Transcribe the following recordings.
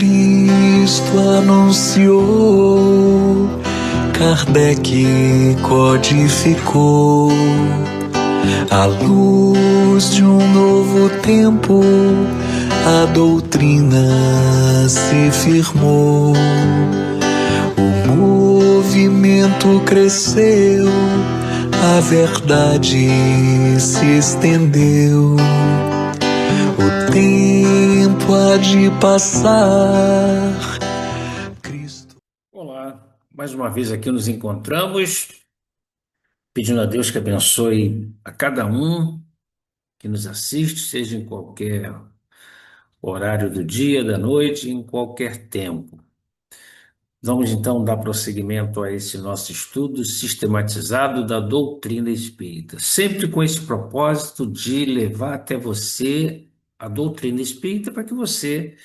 Cristo anunciou, Kardec codificou, à luz de um novo tempo, a doutrina se firmou. O movimento cresceu, a verdade se estendeu. O tempo há de passar. Cristo. Olá, mais uma vez aqui nos encontramos, pedindo a Deus que abençoe a cada um que nos assiste, seja em qualquer horário do dia, da noite, em qualquer tempo. Vamos então dar prosseguimento a esse nosso estudo sistematizado da doutrina espírita, sempre com esse propósito de levar até você a doutrina espírita para que você,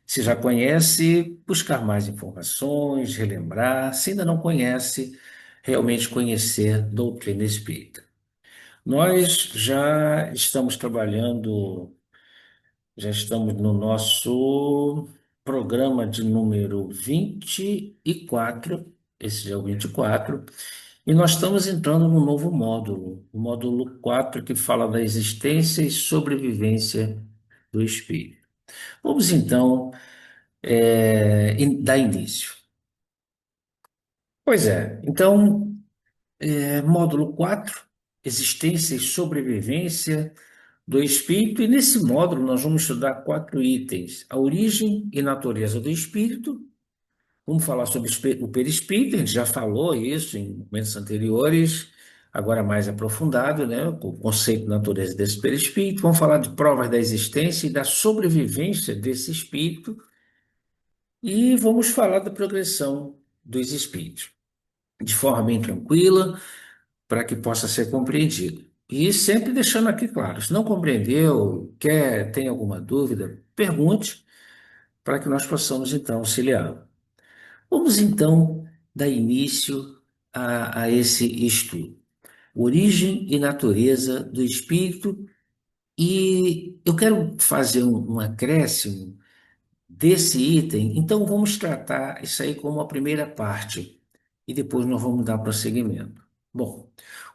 se já conhece, buscar mais informações, relembrar, se ainda não conhece, realmente conhecer doutrina espírita. Nós já estamos no nosso programa de número 24, esse é o 24, e nós estamos entrando no novo módulo, o módulo 4, que fala da existência e sobrevivência do espírito. Vamos então dar início. Pois é, então, módulo 4, existência e sobrevivência do espírito, e nesse módulo nós vamos estudar 4 itens: a origem e natureza do espírito. Vamos falar sobre o perispírito, a gente já falou isso em momentos anteriores, agora mais aprofundado, né? O conceito de natureza desse perispírito. Vamos falar de provas da existência e da sobrevivência desse espírito, e vamos falar da progressão dos espíritos, de forma bem tranquila, para que possa ser compreendido. E sempre deixando aqui claro, se não compreendeu, tem alguma dúvida, pergunte para que nós possamos então auxiliá-lo. Vamos então dar início a esse estudo. Origem e natureza do espírito, e eu quero fazer um acréscimo desse item, então vamos tratar isso aí como a primeira parte, e depois nós vamos dar prosseguimento. Bom,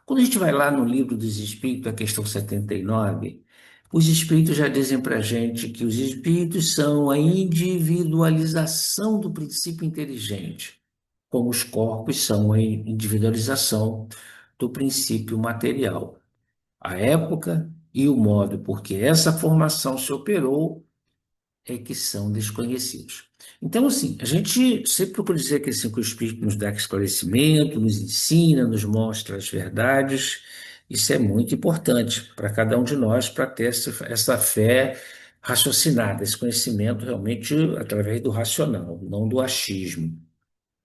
quando a gente vai lá no Livro dos Espíritos, a questão 79, os Espíritos já dizem para a gente que os Espíritos são a individualização do princípio inteligente, como os corpos são a individualização do princípio material. A época e o modo por que essa formação se operou é que são desconhecidos. Então, assim, a gente sempre procura dizer que, assim, que o Espírito nos dá esclarecimento, nos ensina, nos mostra as verdades. Isso é muito importante para cada um de nós, para ter essa fé raciocinada, esse conhecimento realmente através do racional, não do achismo.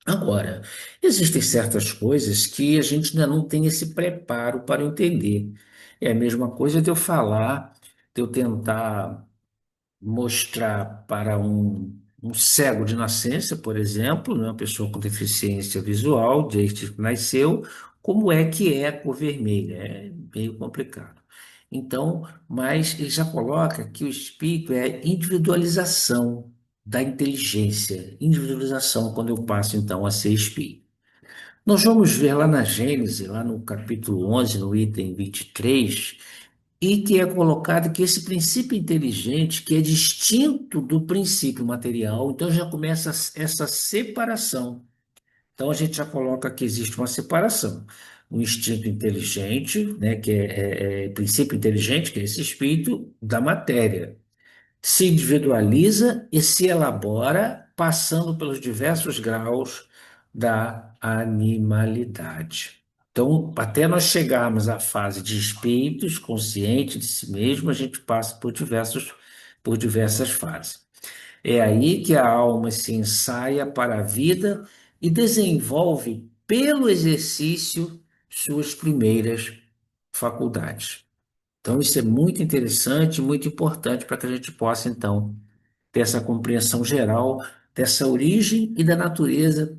Agora, existem certas coisas que a gente ainda não tem esse preparo para entender. É a mesma coisa de eu falar, de eu tentar mostrar para um cego de nascença, por exemplo, né, uma pessoa com deficiência visual, desde que nasceu, como é que é a cor vermelha. É meio complicado. Então, mas ele já coloca que o espírito é a individualização da inteligência, individualização quando eu passo então a ser espírito. Nós vamos ver lá na Gênesis, lá no capítulo 11, no item 23, e que é colocado que esse princípio inteligente, que é distinto do princípio material, então já começa essa separação. Então a gente já coloca que existe uma separação. O instinto inteligente, né, que é princípio inteligente, que é esse espírito da matéria, se individualiza e se elabora, passando pelos diversos graus da animalidade. Então, até nós chegarmos à fase de espíritos, consciente de si mesmo, a gente passa por diversas fases. É aí que a alma se ensaia para a vida e desenvolve, pelo exercício, suas primeiras faculdades. Então, isso é muito interessante, muito importante para que a gente possa, então, ter essa compreensão geral dessa origem e da natureza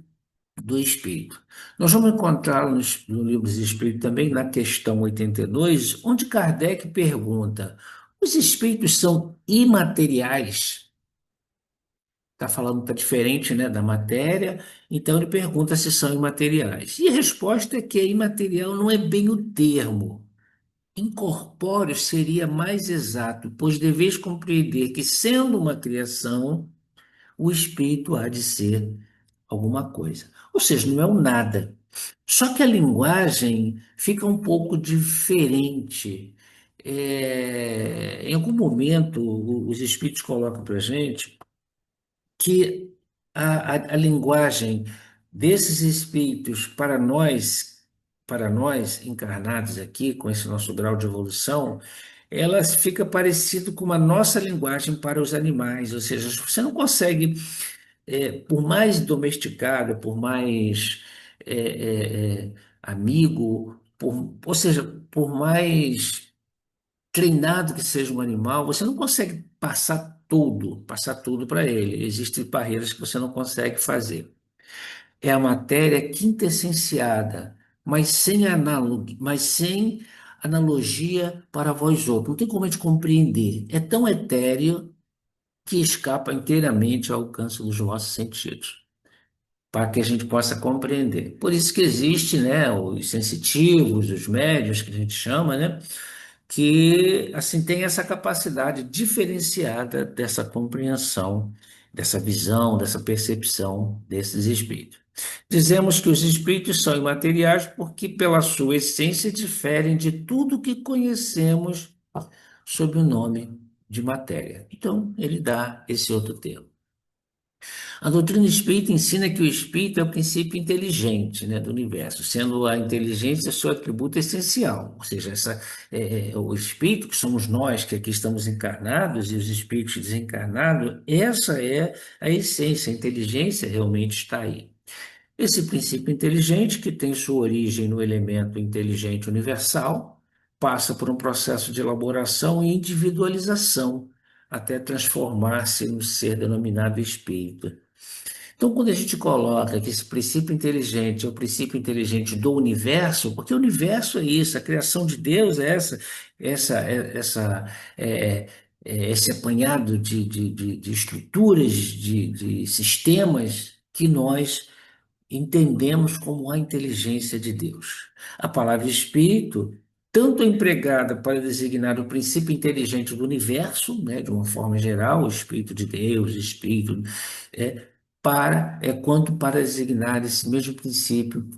do espírito. Nós vamos encontrar no Livro dos Espíritos também, na questão 82, onde Kardec pergunta: os espíritos são imateriais? está falando, está diferente, né, da matéria, então ele pergunta se são imateriais. E a resposta é que imaterial não é bem o termo. Incorpóreo seria mais exato, pois deveis compreender que, sendo uma criação, o espírito há de ser alguma coisa. Ou seja, não é o nada. Só que a linguagem fica um pouco diferente. Em algum momento, os espíritos colocam para a gente que a linguagem desses espíritos para nós encarnados aqui, com esse nosso grau de evolução, ela fica parecido com a nossa linguagem para os animais, ou seja, você não consegue, por mais domesticado, por mais amigo, ou seja, por mais treinado que seja um animal, você não consegue passar tudo para ele. Existem barreiras que você não consegue fazer. É a matéria quintessenciada, mas sem analogia para vós outros. Não tem como a gente compreender. É tão etéreo que escapa inteiramente ao alcance dos nossos sentidos, para que a gente possa compreender. Por isso que existe, né, os sensitivos, os médios, que a gente chama, né, que assim tem essa capacidade diferenciada dessa compreensão, dessa visão, dessa percepção desses espíritos. Dizemos que os espíritos são imateriais porque, pela sua essência, diferem de tudo que conhecemos sob o nome de matéria. Então, ele dá esse outro termo. A doutrina espírita ensina que o espírito é o princípio inteligente, né, do universo, sendo a inteligência seu atributo essencial. Ou seja, o espírito, que somos nós que aqui estamos encarnados, e os espíritos desencarnados, essa é a essência, a inteligência realmente está aí. Esse princípio inteligente, que tem sua origem no elemento inteligente universal, passa por um processo de elaboração e individualização, até transformar-se no ser denominado espírito. Então, quando a gente coloca que esse princípio inteligente é o princípio inteligente do universo, porque o universo é isso, a criação de Deus é é, esse apanhado de estruturas, de sistemas que nós entendemos como a inteligência de Deus. A palavra espírito, tanto é empregada para designar o princípio inteligente do universo, né, de uma forma geral, o espírito de Deus, espírito, é, quanto para designar esse mesmo princípio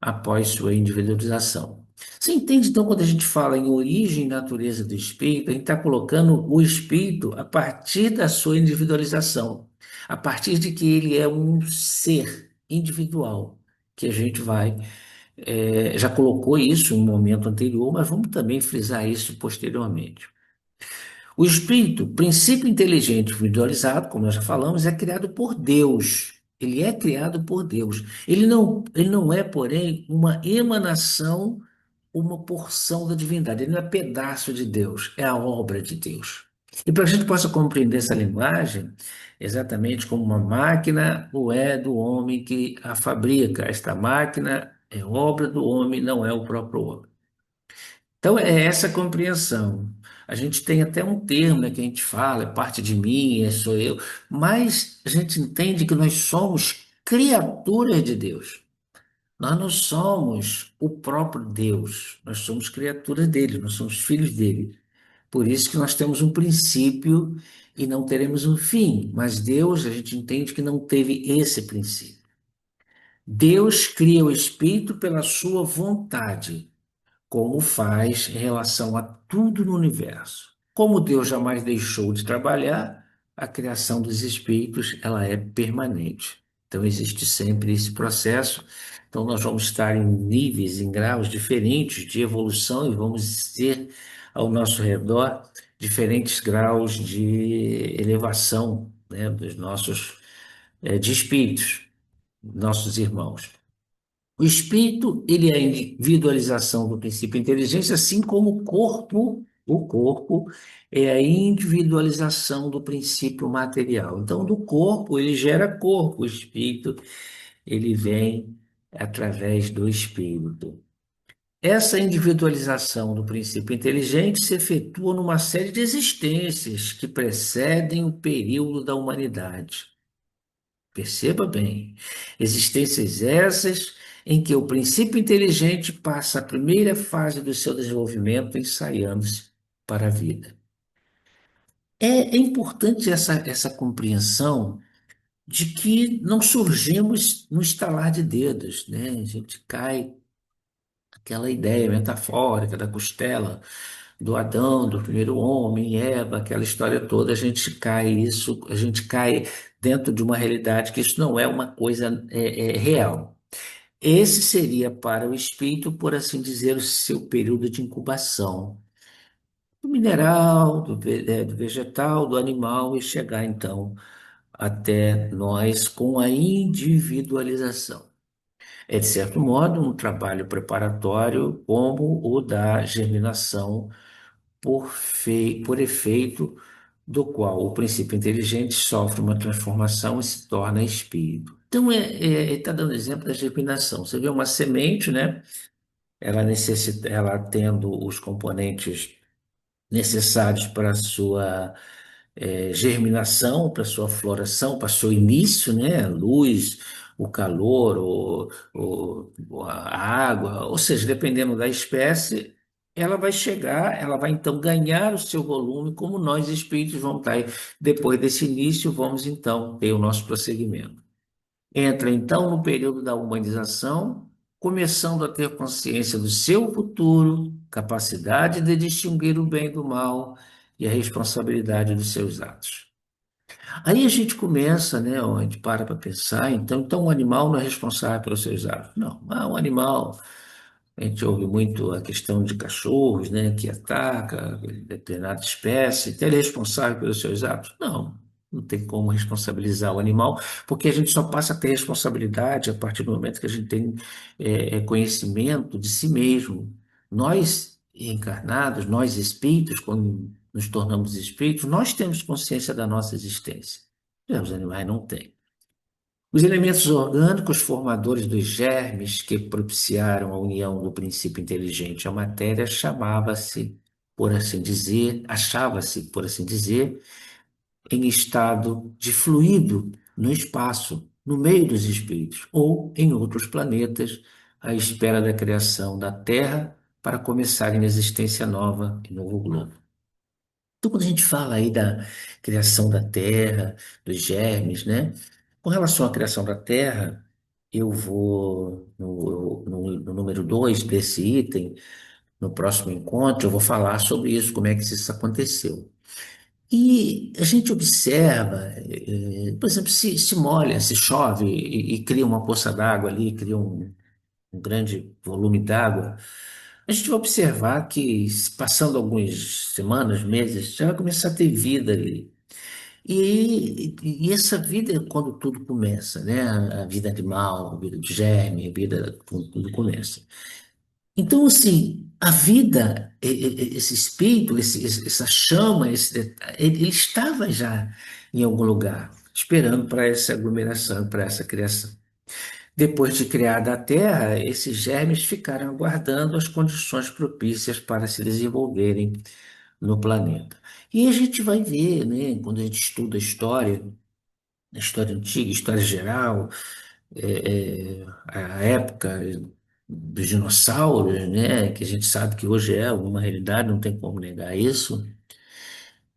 após sua individualização. Você entende, então, quando a gente fala em origem e natureza do espírito, a gente está colocando o espírito a partir da sua individualização, a partir de que ele é um ser individual, que a gente vai, já colocou isso em um momento anterior, mas vamos também frisar isso posteriormente. O espírito, princípio inteligente individualizado, como nós já falamos, é criado por Deus. Ele é criado por Deus. Ele não é, porém, uma emanação, uma porção da divindade. Ele não é pedaço de Deus, é a obra de Deus. E para que a gente possa compreender essa linguagem, exatamente como uma máquina o é do homem que a fabrica. Esta máquina é obra do homem, não é o próprio homem. Então, é essa compreensão. A gente tem até um termo, né, que a gente fala, é parte de mim, sou eu, mas a gente entende que nós somos criaturas de Deus. Nós não somos o próprio Deus, nós somos criaturas dele, nós somos filhos dele. Por isso que nós temos um princípio e não teremos um fim, mas Deus, a gente entende que não teve esse princípio. Deus cria o espírito pela sua vontade, como faz em relação a tudo no universo. Como Deus jamais deixou de trabalhar, a criação dos espíritos, ela é permanente. Então existe sempre esse processo. Então nós vamos estar em níveis, em graus diferentes de evolução e vamos ter ao nosso redor diferentes graus de elevação, né, dos nossos de espíritos, nossos irmãos. O espírito, ele é a individualização do princípio inteligência, assim como o corpo é a individualização do princípio material. Então, do corpo, ele gera corpo, o espírito, ele vem através do espírito. Essa individualização do princípio inteligente se efetua numa série de existências que precedem o período da humanidade. Perceba bem, existências essas em que o princípio inteligente passa a primeira fase do seu desenvolvimento ensaiando-se para a vida. É importante essa compreensão de que não surgimos no estalar de dedos, né? A gente cai aquela ideia metafórica da costela do Adão, do primeiro homem, Eva, aquela história toda, a gente cai dentro de uma realidade que isso não é uma coisa real. Esse seria para o espírito, por assim dizer, o seu período de incubação do mineral, do vegetal, do animal e chegar então até nós com a individualização. É, de certo modo, um trabalho preparatório como o da germinação por efeito do qual o princípio inteligente sofre uma transformação e se torna espírito. Então, ele está dando exemplo da germinação. Você vê uma semente, né? Ela tendo os componentes necessários para a sua germinação, para a sua floração, para o seu início, né? A luz, o calor, a água, ou seja, dependendo da espécie, ela vai chegar, ela vai então ganhar o seu volume, como nós espíritos vamos estar aí. Depois desse início, vamos então ter o nosso prosseguimento. Entra então no período da humanização, começando a ter consciência do seu futuro, capacidade de distinguir o bem do mal e a responsabilidade dos seus atos. Aí a gente começa, né, a gente para pensar, então o animal não é responsável pelos seus atos. Não, um animal, a gente ouve muito a questão de cachorros, né, que ataca determinada espécie, então ele é responsável pelos seus atos? Não, não tem como responsabilizar o animal, porque a gente só passa a ter responsabilidade a partir do momento que a gente tem conhecimento de si mesmo. Nós, encarnados, nós espíritos, quando nos tornamos espíritos, nós temos consciência da nossa existência. Já os animais não têm. Os elementos orgânicos formadores dos germes que propiciaram a união do princípio inteligente à matéria chamava-se, por assim dizer, achava-se, por assim dizer, em estado de fluido no espaço, no meio dos espíritos, ou em outros planetas, à espera da criação da Terra para começar em existência nova em novo globo. Então, quando a gente fala aí da criação da Terra, dos germes, né? Com relação à criação da Terra, eu vou no número 2 desse item, no próximo encontro, eu vou falar sobre isso, como é que isso aconteceu. E a gente observa, por exemplo, se molha, se chove e cria uma poça d'água ali, cria um grande volume d'água, a gente vai observar que, passando algumas semanas, meses, já vai começar a ter vida ali. E essa vida é quando tudo começa, né? A vida animal, a vida de germe, a vida quando tudo começa. Então, assim, a vida, esse espírito, essa chama, ele estava já em algum lugar, esperando para essa aglomeração, para essa criação. Depois de criada a Terra, esses germes ficaram aguardando as condições propícias para se desenvolverem no planeta. E a gente vai ver, né, quando a gente estuda a história antiga, história geral, a época dos dinossauros, né, que a gente sabe que hoje é uma realidade, não tem como negar isso.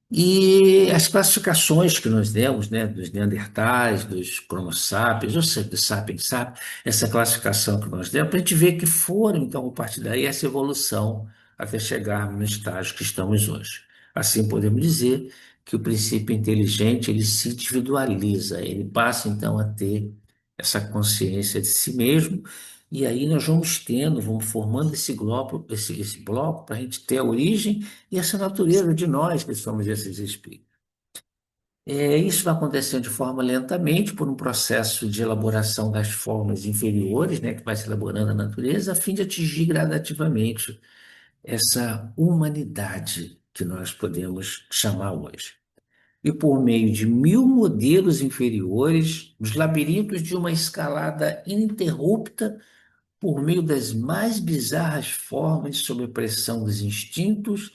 E as classificações que nós demos, né, dos neandertais, dos Homo sapiens, ou seja, dos sapiens sapiens, essa classificação que nós demos, para a gente ver que foram, então, a partir daí, essa evolução até chegarmos no estágio que estamos hoje. Assim, podemos dizer que o princípio inteligente, ele se individualiza, ele passa, então, a ter essa consciência de si mesmo, e aí nós vamos tendo, vamos formando esse bloco para a gente ter a origem e essa natureza de nós que somos esses espíritos. Isso vai acontecendo de forma lentamente, por um processo de elaboração das formas inferiores, né, que vai se elaborando a natureza, a fim de atingir gradativamente essa humanidade que nós podemos chamar hoje. E por meio de 1000 modelos inferiores, os labirintos de uma escalada ininterrupta, por meio das mais bizarras formas sob a pressão dos instintos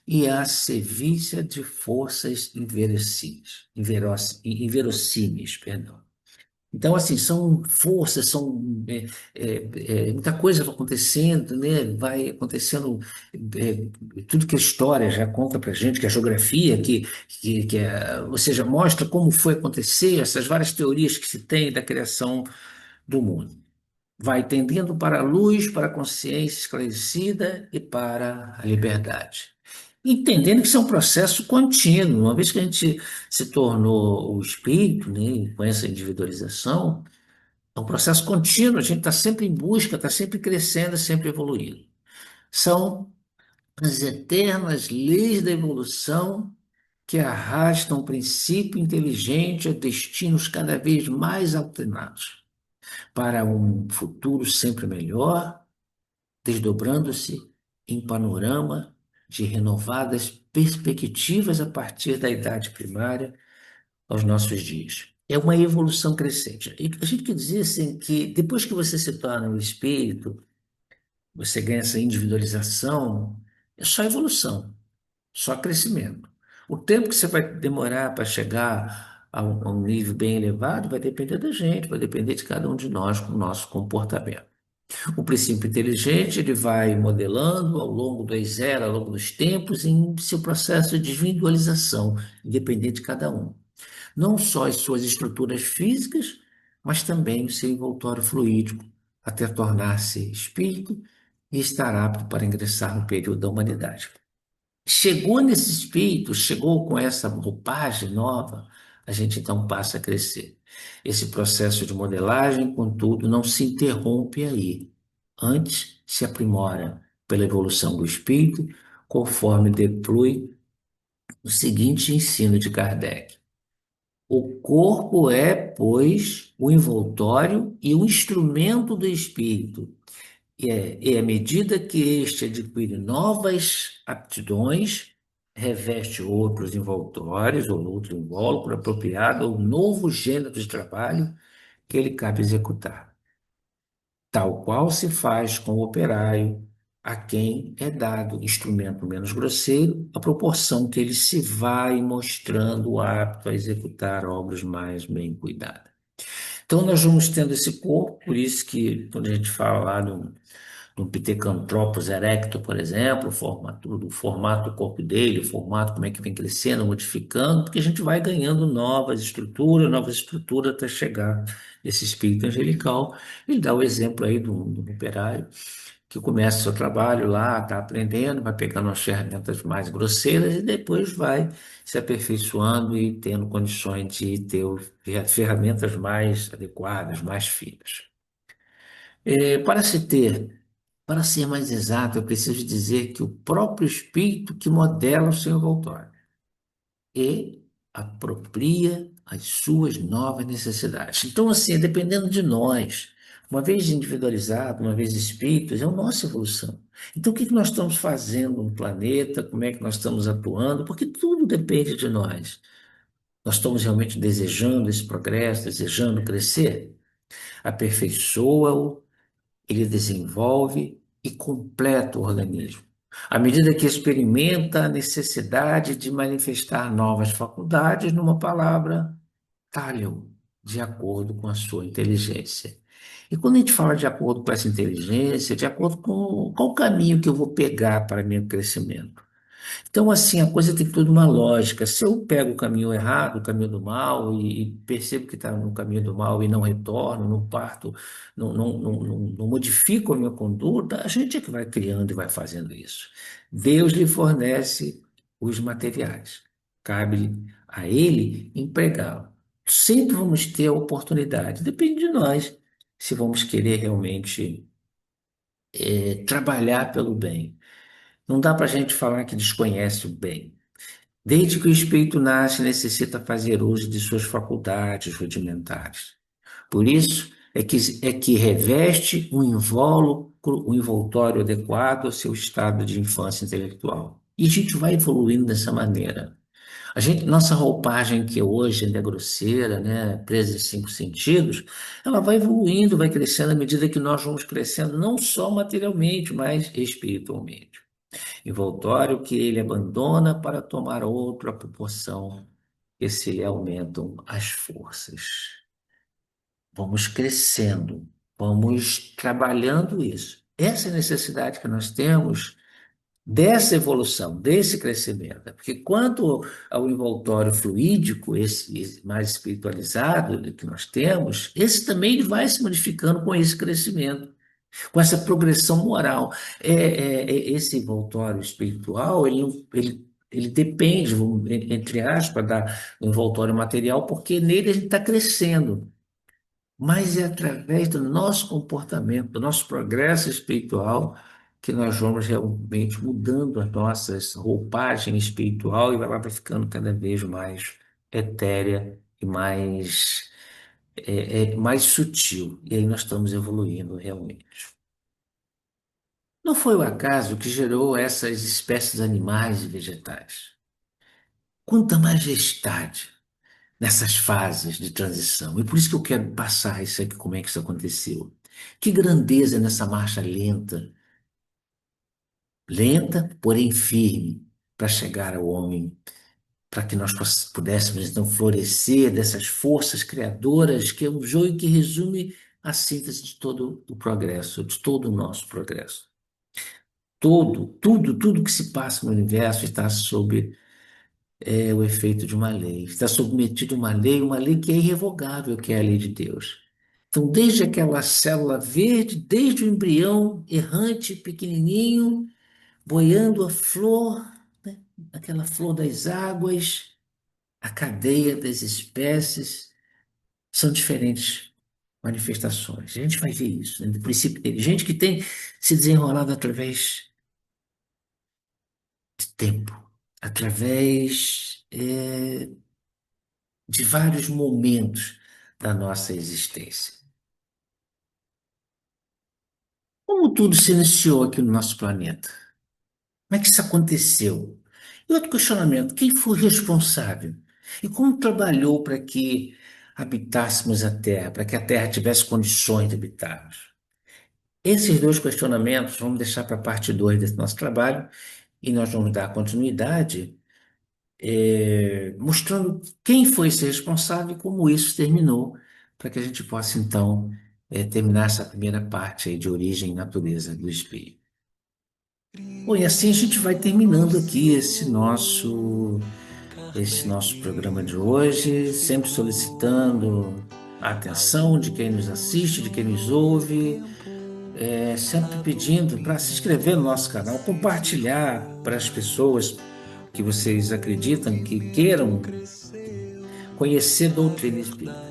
e a sevícia de forças inverossímeis, perdão. Então, assim, são forças, muita coisa vai acontecendo, né? Vai acontecendo tudo que a história já conta para gente, que a geografia, ou seja, mostra como foi acontecer, essas várias teorias que se tem da criação do mundo. Vai tendendo para a luz, para a consciência esclarecida e para a liberdade. Entendendo que isso é um processo contínuo, uma vez que a gente se tornou o espírito, né, com essa individualização, é um processo contínuo, a gente está sempre em busca, está sempre crescendo, sempre evoluindo. São as eternas leis da evolução que arrastam o princípio inteligente a destinos cada vez mais alterados, para um futuro sempre melhor, desdobrando-se em panorama de renovadas perspectivas a partir da idade primária aos nossos dias. É uma evolução crescente. E a gente quer dizer assim, que depois que você se torna um espírito, você ganha essa individualização, é só evolução, só crescimento. O tempo que você vai demorar para chegar a um nível bem elevado vai depender da gente, vai depender de cada um de nós com o nosso comportamento. O princípio inteligente ele vai modelando ao longo das eras, ao longo dos tempos, em seu processo de individualização, independente de cada um. Não só as suas estruturas físicas, mas também o seu envoltório fluídico, até tornar-se espírito e estar apto para ingressar no período da humanidade. Chegou nesse espírito, chegou com essa roupagem nova, a gente então passa a crescer. Esse processo de modelagem, contudo, não se interrompe aí. Antes, se aprimora pela evolução do espírito, conforme deplui o seguinte ensino de Kardec. O corpo é, pois, o envoltório e o instrumento do espírito. E à medida que este adquire novas aptidões, reveste outros envoltórios ou outro invólucro apropriado ao novo gênero de trabalho que ele cabe executar, tal qual se faz com o operário, a quem é dado instrumento menos grosseiro, à proporção que ele se vai mostrando apto a executar obras mais bem cuidadas. Então, nós vamos tendo esse corpo, por isso que, quando a gente fala lá no Pithecanthropus erecto, por exemplo, o formato do corpo dele, o formato, como é que vem crescendo, modificando, porque a gente vai ganhando novas estruturas até chegar nesse espírito angelical. Ele dá o exemplo aí do operário que começa o seu trabalho lá, está aprendendo, vai pegando as ferramentas mais grosseiras e depois vai se aperfeiçoando e tendo condições de ter ferramentas mais adequadas, mais finas. Para se ter Para ser mais exato, eu preciso dizer que o próprio espírito que modela o seu envoltório e apropria as suas novas necessidades. Então, assim, dependendo de nós, uma vez individualizado, uma vez espíritos, é a nossa evolução. Então, o que nós estamos fazendo no planeta? Como é que nós estamos atuando? Porque tudo depende de nós. Nós estamos realmente desejando esse progresso, desejando crescer? Aperfeiçoa-o, ele desenvolve e completa o organismo. À medida que experimenta a necessidade de manifestar novas faculdades, numa palavra, talha-o de acordo com a sua inteligência. E quando a gente fala de acordo com essa inteligência, de acordo com qual caminho que eu vou pegar para meu crescimento. Então, assim, a coisa tem toda uma lógica. Se eu pego o caminho errado, o caminho do mal, e percebo que está no caminho do mal e não retorno, não parto, não modifico a minha conduta, a gente é que vai criando e vai fazendo isso. Deus lhe fornece os materiais. Cabe a ele empregá-lo. Sempre vamos ter a oportunidade. Depende de nós, se vamos querer realmente trabalhar pelo bem. Não dá para a gente falar que desconhece o bem. Desde que o espírito nasce, necessita fazer uso de suas faculdades rudimentares. Por isso é que reveste um envoltório adequado ao seu estado de infância intelectual. E a gente vai evoluindo dessa maneira. Nossa roupagem que hoje ainda é grosseira, né, presa em cinco sentidos, ela vai evoluindo, vai crescendo à medida que nós vamos crescendo, não só materialmente, mas espiritualmente. Envoltório que ele abandona para tomar outra proporção, que se lhe aumentam as forças. vamos crescendo, vamos trabalhando isso. Essa é a necessidade que nós temos dessa evolução, desse crescimento. Porque quanto ao envoltório fluídico, esse mais espiritualizado que nós temos, esse também ele vai se modificando com esse crescimento, com essa progressão moral. Esse envoltório espiritual, ele depende, entre aspas, do envoltório material, porque nele a gente está crescendo. Mas é através do nosso comportamento, do nosso progresso espiritual, que nós vamos realmente mudando as nossas roupagem espiritual e vai ficando cada vez mais etérea e mais sutil. E aí nós estamos evoluindo realmente. Não foi o acaso que gerou essas espécies animais e vegetais. Quanta majestade nessas fases de transição. E por isso que eu quero passar isso aqui, como é que isso aconteceu. Que grandeza nessa marcha lenta, lenta, porém firme, para chegar ao homem, para que nós pudéssemos então florescer dessas forças criadoras, que é um joio que resume a síntese de todo o progresso, de todo o nosso progresso. Tudo que se passa no universo está sob o efeito de uma lei. Está submetido a uma lei que é irrevogável, que é a lei de Deus. Então, desde aquela célula verde, desde o embrião errante, pequenininho, boiando a flor, né? Aquela flor das águas, a cadeia das espécies, são diferentes manifestações. A gente vai ver isso, né? Do princípio dele. Gente que tem se desenrolado através de tempo, através de vários momentos da nossa existência. Como tudo se iniciou aqui no nosso planeta? Como é que isso aconteceu? E outro questionamento: quem foi responsável? E como trabalhou para que habitássemos a Terra, para que a Terra tivesse condições de habitarmos? Esses dois questionamentos vamos deixar para a parte 2 desse nosso trabalho e nós vamos dar continuidade mostrando quem foi esse responsável e como isso terminou, para que a gente possa, então, terminar essa primeira parte aí de origem e natureza do espírito. Bom, e assim a gente vai terminando aqui esse nosso programa de hoje, sempre solicitando a atenção de quem nos assiste, de quem nos ouve, sempre pedindo para se inscrever no nosso canal, compartilhar para as pessoas que vocês acreditam que queiram conhecer doutrina espírita.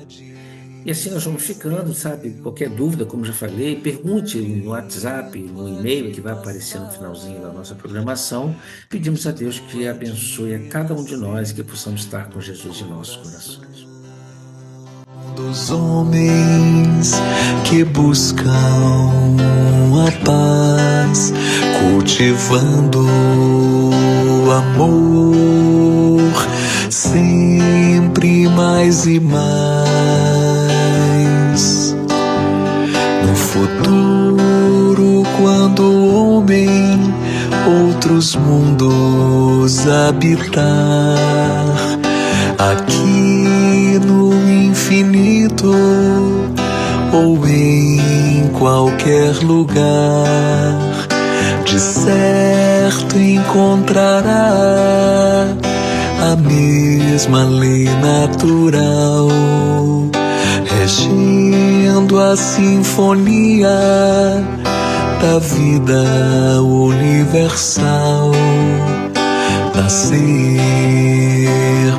E assim nós vamos ficando, sabe? Qualquer dúvida, como já falei, pergunte no WhatsApp, no e-mail que vai aparecer no finalzinho da nossa programação. Pedimos a Deus que abençoe a cada um de nós e que possamos estar com Jesus em nossos corações. Dos homens que buscam a paz, cultivando o amor, sempre mais e mais. No futuro, quando o homem outros mundos habitar, aqui no infinito ou em qualquer lugar, de certo encontrará a mesma lei natural, regendo a sinfonia da vida universal. Nascer,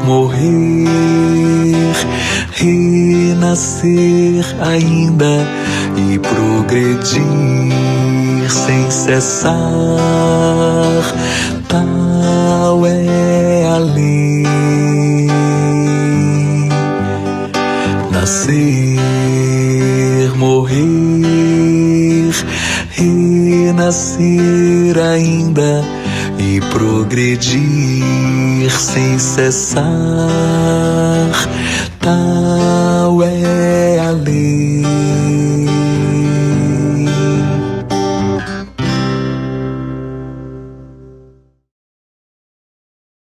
morrer, renascer ainda e progredir sem cessar. Tal é a lei. Nascer, morrer, renascer ainda e progredir sem cessar. Tal é a lei.